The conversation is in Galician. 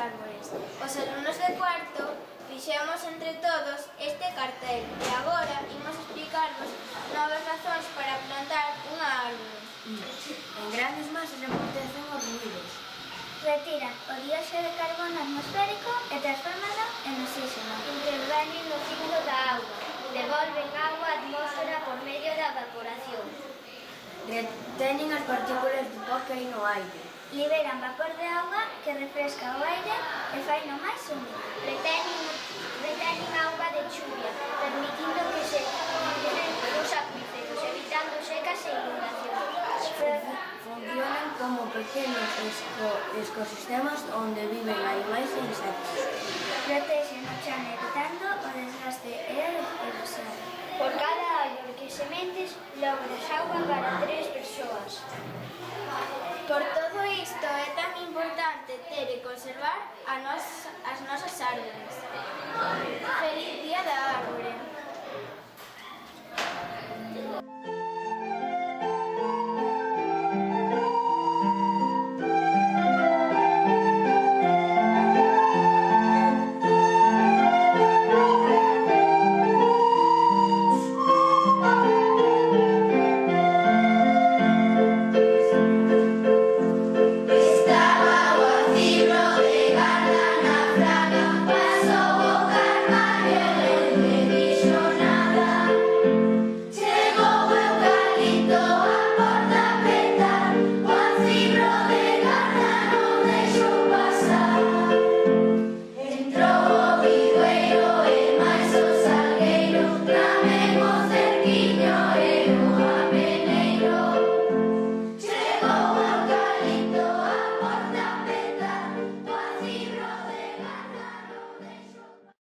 árbores. Os alumnos de cuarto fixemos entre todos este cartel e agora imos explicarvos novas razóns para plantar unha árbore. En grandes masas amortecen os ruídos. Retiran o dióxido de carbono atmosférico e transformado en oxígeno. Intervenen no ciclo da auga. Devolven agua á atmósfera por medio da evaporación. Retenen as partículas de pó que hai no aire. Liberan vapor de auga que refresca o aire e faino máis húmido. Retenen auga de chuvia, permitindo que se llenen os acuíferos, evitando secas e inundacións. Funcionan como pequenos ecosistemas onde viven animais e insectos. Protexen o chan evitando o desgaste e a erosión. Por cada árbore que sementes, logras auga para 3 persoas. Por todo isto é tan importante ter e conservar as nosas árbores. Feliz Día da Árbore!